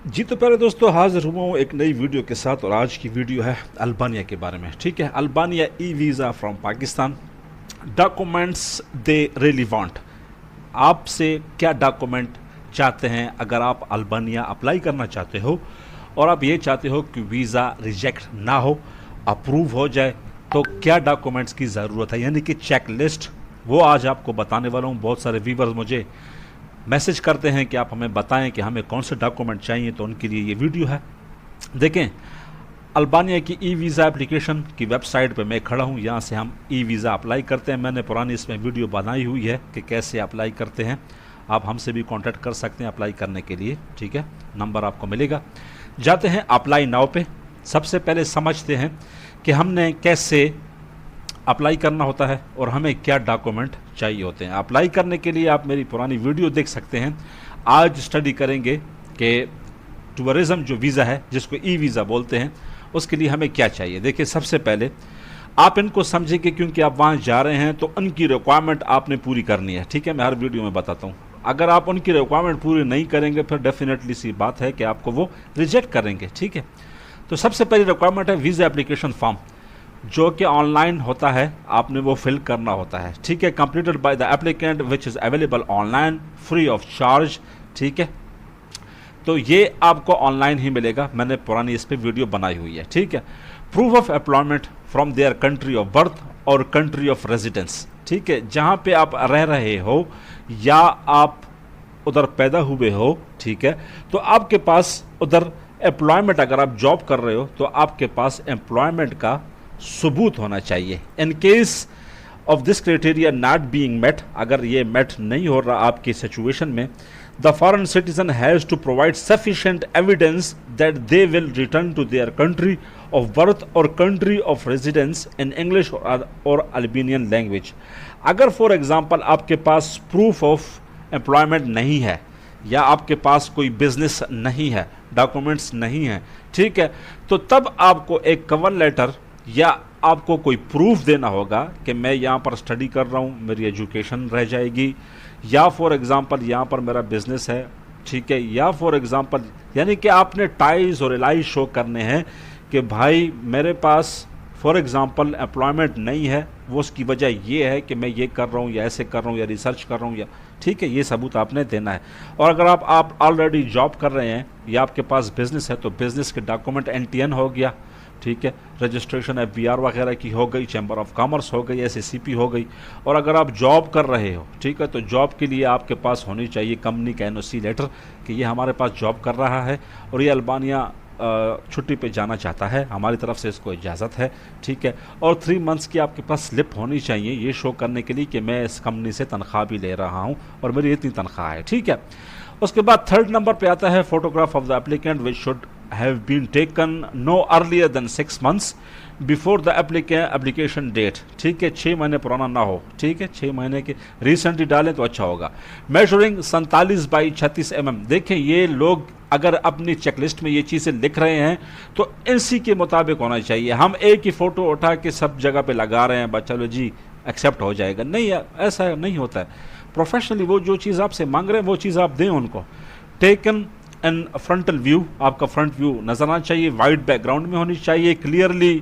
जी तो प्यारे दोस्तों, हाजिर हुआ हूँ एक नई वीडियो के साथ। और आज की वीडियो है अल्बानिया के बारे में। ठीक है, Albania e visa from Pakistan. Documents they really want. आपसे क्या डॉक्यूमेंट चाहते हैं अगर आप अल्बानिया अप्लाई करना चाहते हो और आप ये चाहते हो कि वीज़ा रिजेक्ट ना हो, अप्रूव हो जाए, तो क्या डॉक्यूमेंट्स की ज़रूरत है, यानी कि चेक लिस्ट, वो आज आपको बताने वाला हूँ। बहुत सारे व्यूवर्स मुझे मैसेज करते हैं कि आप हमें बताएं कि हमें कौन से डॉक्यूमेंट चाहिए, तो उनके लिए ये वीडियो है। देखें, अल्बानिया की ई वीज़ा एप्लीकेशन की वेबसाइट पे मैं खड़ा हूँ। यहाँ से हम ई वीज़ा अप्लाई करते हैं। मैंने पुरानी इसमें वीडियो बनाई हुई है कि कैसे अप्लाई करते हैं। आप हमसे भी कांटेक्ट कर सकते हैं अप्लाई करने के लिए। ठीक है, नंबर आपको मिलेगा। जाते हैं अप्लाई नाउ पे। सबसे पहले समझते हैं कि हमने कैसे अप्लाई करना होता है और हमें क्या डॉक्यूमेंट चाहिए होते हैं। अप्लाई करने के लिए आप मेरी पुरानी वीडियो देख सकते हैं। आज स्टडी करेंगे कि टूरिज़्म जो वीज़ा है, जिसको ई वीज़ा बोलते हैं, उसके लिए हमें क्या चाहिए। देखिए, सबसे पहले आप इनको समझेंगे क्योंकि आप वहाँ जा रहे हैं तो उनकी रिक्वायरमेंट आपने पूरी करनी है। ठीक है, मैं हर वीडियो में बताता हूँ। अगर आप उनकी रिक्वायरमेंट पूरी नहीं करेंगे फिर डेफिनेटली सी बात है कि आपको वो रिजेक्ट करेंगे। ठीक है, तो सबसे पहली रिक्वायरमेंट है वीज़ा एप्लीकेशन फॉर्म, जो कि ऑनलाइन होता है, आपने वो फिल करना होता है। ठीक है, completed by the applicant which is available online free of charge. ठीक है, तो ये आपको ऑनलाइन ही मिलेगा। मैंने पुरानी इस पर वीडियो बनाई हुई है। ठीक है, proof of employment from there country of birth और कंट्री ऑफ रेजिडेंस। ठीक है, जहाँ पे आप रह रहे हो या आप उधर पैदा हुए हो, ठीक है, तो आपके पास उधर एम्प्लॉयमेंट, अगर आप जॉब कर रहे हो तो आपके पास एम्प्लॉयमेंट का सबूत होना चाहिए। In case of this criteria not being met, अगर ये मेट नहीं हो रहा आपकी सिचुएशन में, the foreign citizen has to provide sufficient evidence that they will return to their country of birth और country of residence in English और Albanian language. अगर फॉर एग्जांपल आपके पास प्रूफ ऑफ एम्प्लॉयमेंट नहीं है या आपके पास कोई बिजनेस नहीं है, डॉक्यूमेंट्स नहीं है, ठीक है, तो तब आपको एक कवर लेटर या आपको कोई प्रूफ देना होगा कि मैं यहाँ पर स्टडी कर रहा हूँ, मेरी एजुकेशन रह जाएगी, या फॉर एग्जांपल यहाँ पर मेरा बिजनेस है। ठीक है, या फॉर एग्जांपल यानी कि आपने टाइज और एलाइज शो करने हैं कि भाई मेरे पास फॉर एग्जांपल एम्प्लॉयमेंट नहीं है, वो उसकी वजह ये है कि मैं ये कर रहा हूँ या ऐसे कर रहा हूँ या रिसर्च कर रहा हूँ या, ठीक है, ये सबूत आपने देना है। और अगर आप ऑलरेडी जॉब कर रहे हैं या आपके पास बिजनेस है तो बिजनेस के डॉक्यूमेंट NTN हो गया, ठीक है, रजिस्ट्रेशन FBR वगैरह की हो गई, चैम्बर ऑफ कॉमर्स हो गई, SACP हो गई। और अगर आप जॉब कर रहे हो, ठीक है, तो जॉब के लिए आपके पास होनी चाहिए कंपनी का NOC लेटर कि ये हमारे पास जॉब कर रहा है और ये अल्बानिया छुट्टी पे जाना चाहता है, हमारी तरफ से इसको इजाज़त है। ठीक है, और 3 मंथ्स की आपके पास स्लिप होनी चाहिए ये शो करने के लिए कि मैं इस कंपनी से तनख्वाह भी ले रहा हूँ और मेरी इतनी तनख्वाह है। ठीक है, उसके बाद 3rd नंबर पे आता है photograph of the applicant which should have been taken no earlier than 6 months before the application date। ठीक है, 6 महीने पुराना ना हो। ठीक है, 6 महीने के रिसेंटली डालें तो अच्छा होगा। Measuring 47 by 36 mm। देखें, ये लोग अगर अपनी चेकलिस्ट में ये चीज़ें लिख रहे हैं तो इसी के मुताबिक होना चाहिए। हम एक ही फ़ोटो उठा के सब जगह पे लगा रहे हैं, बस चलो जी एक्सेप्ट हो जाएगा, नहीं, ऐसा नहीं होता है। प्रोफेशनली वो जो चीज़ आपसे मांग रहे हैं वो चीज़ आप दें उनको। टेकन एन फ्रंटल व्यू, आपका फ्रंट व्यू नजर आना चाहिए, वाइट बैकग्राउंड में होनी चाहिए, क्लियरली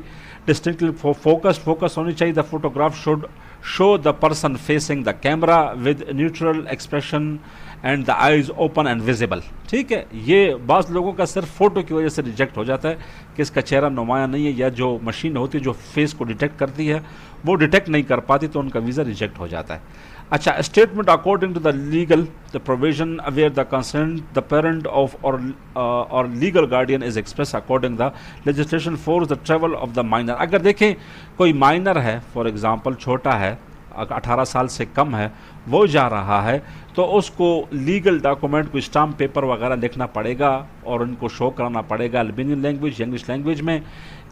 डिस्टिंक्टली फोकस होनी चाहिए। The photograph should show the person facing the camera with neutral expression and the eyes open and visible. ठीक है, ये बाज़ लोगों का सिर्फ फोटो की वजह से रिजेक्ट हो जाता है कि इसका चेहरा नुमाया नहीं है, या जो मशीन होती है जो फेस को डिटेक्ट करती है वो डिटेक्ट नहीं कर पाती, तो उनका वीज़ा रिजेक्ट हो जाता है। अच्छा, statement according to the legal the provision aware the concern the parent of और legal guardian is express according the legislation for the travel of the minor. अगर देखें कोई माइनर है, फॉर एग्जांपल छोटा है, 18 साल से कम है, वो जा रहा है, तो उसको लीगल डॉक्यूमेंट को स्टाम्प पेपर वगैरह लिखना पड़ेगा और उनको शो कराना पड़ेगा अल्बानियन लैंग्वेज, इंग्लिश लैंग्वेज में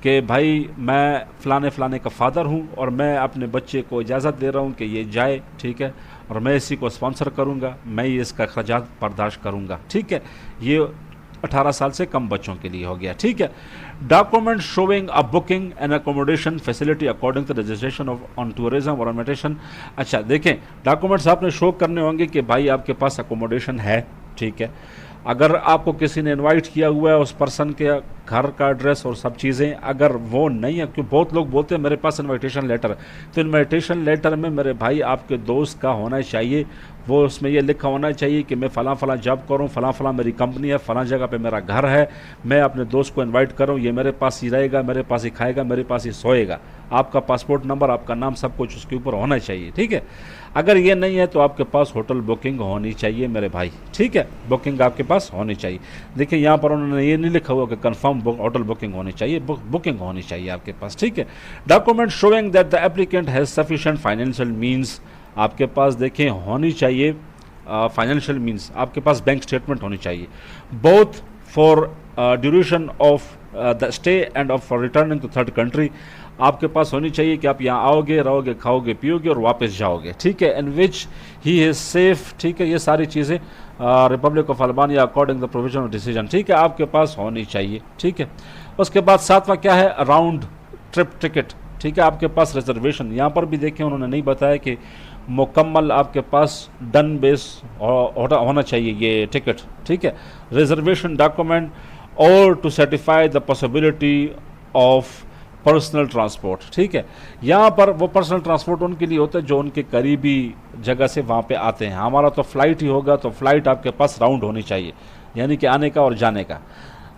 कि भाई मैं फ़लाने का फ़ादर हूँ और मैं अपने बच्चे को इजाज़त दे रहा हूँ कि ये जाए, ठीक है, और मैं इसी को स्पॉन्सर करूँगा, मैं ये इसका अखराजात बर्दाश्त करूँगा। ठीक है, ये 18 साल से कम बच्चों के लिए हो गया। ठीक है, document showing a booking and accommodation facility according to registration of on tourism और इन्विटेशन। अच्छा देखें, डॉक्यूमेंट्स आपने शो करने होंगे कि भाई आपके पास अकोमोडेशन है, ठीक है, अगर आपको किसी ने इनवाइट किया हुआ है, उस पर्सन के घर का एड्रेस और सब चीज़ें अगर वो नहीं है, क्योंकि बहुत लोग बोलते हैं मेरे पास इनविटेशन लेटर, तो इनविटेशन लेटर में मेरे भाई आपके दोस्त का होना चाहिए, वो उसमें ये लिखा होना चाहिए कि मैं फ़लाँ फ़लाँ जॉब करूँ, फ़लाँ फ़लाँ मेरी कंपनी है, फ़लाँ जगह पे मेरा घर है, मैं अपने दोस्त को इनवाइट करूँ, ये मेरे पास ही रहेगा, मेरे पास ही खाएगा, मेरे पास ही सोएगा। आपका पासपोर्ट नंबर, आपका नाम, सब कुछ उसके ऊपर होना चाहिए, ठीक है। अगर ये नहीं है तो आपके पास होटल बुकिंग होनी चाहिए मेरे भाई, ठीक है, बुकिंग आपके पास होनी चाहिए। देखिए यहाँ पर उन्होंने ये नहीं लिखा हुआ कि कंफर्म होटल बुकिंग होनी चाहिए, बुकिंग होनी चाहिए आपके पास, ठीक है। Document showing that the applicant has sufficient financial means, आपके पास देखें होनी चाहिए फाइनेंशियल मीन्स, आपके पास बैंक स्टेटमेंट होनी चाहिए, both for duration of the stay and of for returning to third country. आपके पास होनी चाहिए कि आप यहाँ आओगे, रहोगे, खाओगे, पियोगे और वापस जाओगे, ठीक है। इन विच ही इज सेफ, ठीक है, ये सारी चीज़ें Republic of Albania according the provision of decision, ठीक है, आपके पास होनी चाहिए, ठीक है। उसके बाद सातवां क्या है, राउंड ट्रिप टिकट, ठीक है, आपके पास रिजर्वेशन। यहाँ पर भी देखें उन्होंने नहीं बताया कि मुकम्मल आपके पास डन बेस होना चाहिए ये टिकट, ठीक है। रिजर्वेशन डॉक्यूमेंट और to certify the possibility of personal transport, ठीक है। यहाँ पर वो पर्सनल ट्रांसपोर्ट उनके लिए होता है जो उनके करीबी जगह से वहाँ पे आते हैं। हमारा तो फ़्लाइट ही होगा, तो फ़्लाइट आपके पास राउंड होनी चाहिए, यानी कि आने का और जाने का।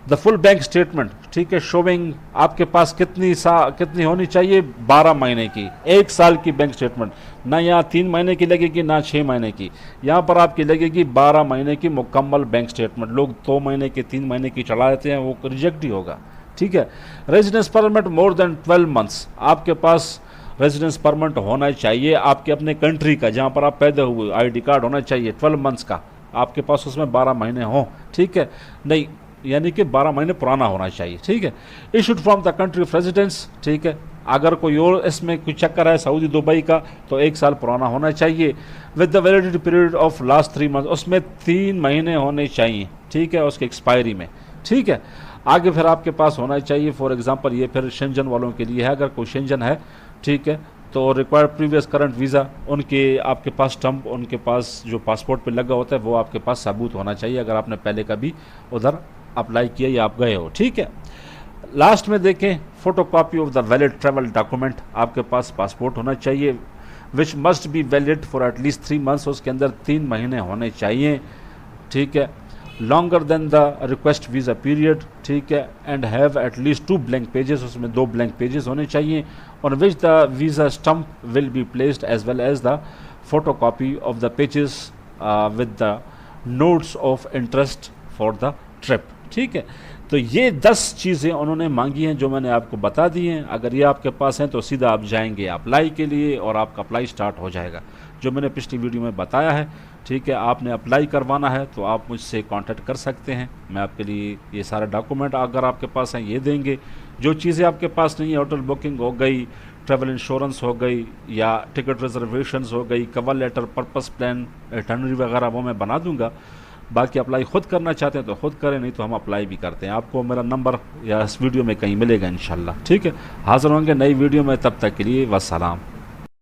द फुल बैंक स्टेटमेंट, ठीक है, शोविंग आपके पास कितनी होनी चाहिए, 12 महीने की, 1 साल की बैंक स्टेटमेंट, ना यहाँ 3 महीने की लगेगी ना 6 महीने की, यहाँ पर आपकी लगेगी 12 महीने की मुकम्मल बैंक स्टेटमेंट। लोग 2 महीने की 3 महीने की चढ़ा देते हैं, वो रिजेक्ट ही होगा, ठीक है। Residence permit more than 12 months, आपके पास रेजिडेंस परमिट होना चाहिए आपके अपने कंट्री का, जहाँ पर आप पैदा हुए, आईडी कार्ड होना चाहिए 12 मंथ्स का, आपके पास उसमें 12 महीने हों, ठीक है, नहीं यानी कि 12 महीने पुराना होना चाहिए, ठीक है। Issued from the country of residence, ठीक है, अगर कोई और इसमें कुछ चक्कर है सऊदी दुबई का तो 1 साल पुराना होना चाहिए। With the validity period of last 3 month, उसमें 3 महीने होने चाहिए, ठीक है, उसके एक्सपायरी में, ठीक है। आगे फिर आपके पास होना चाहिए, फॉर एग्जांपल ये फिर शेंजन वालों के लिए है, अगर कोई शेंजन है, ठीक है, तो रिक्वायर्ड प्रीवियस करंट वीज़ा, उनके आपके पास स्टम्प, उनके पास जो पासपोर्ट पे लगा होता है वो आपके पास सबूत होना चाहिए, अगर आपने पहले कभी उधर अप्लाई किया या आप गए हो, ठीक है। लास्ट में देखें, photocopy of the valid travel document, आपके पास पासपोर्ट होना चाहिए, which must be valid for at least 3 months, उसके अंदर 3 महीने होने चाहिए, ठीक है। Longer than the request visa period, ठीक है, and have at least 2 blank pages, उसमें 2 ब्लैंक पेजेस होने चाहिए, on which the visa stamp will be placed as well as the photocopy of the pages with the notes of interest for the trip, ठीक है। तो ये 10 चीज़ें उन्होंने मांगी हैं जो मैंने आपको बता दी हैं। अगर ये आपके पास हैं तो सीधा आप जाएंगे अप्लाई के लिए और आपका अप्लाई स्टार्ट हो जाएगा, जो मैंने पिछली वीडियो में बताया है, ठीक है। आपने अप्लाई करवाना है तो आप मुझसे कांटेक्ट कर सकते हैं, मैं आपके लिए ये सारे डॉक्यूमेंट अगर आपके पास हैं ये देंगे। जो चीज़ें आपके पास नहीं है, होटल बुकिंग हो गई, ट्रैवल इंश्योरेंस हो गई, या टिकट रिजर्वेशंस हो गई, cover letter, purpose plan, itinerary वगैरह, वो मैं बना दूंगा। बाकी अप्लाई खुद करना चाहते हैं तो खुद करें, नहीं तो हम अप्लाई भी करते हैं। आपको मेरा नंबर या इस वीडियो में कहीं मिलेगा इंशाल्लाह, ठीक है। हाज़िर होंगे नई वीडियो में, तब तक के लिए वस्सलाम।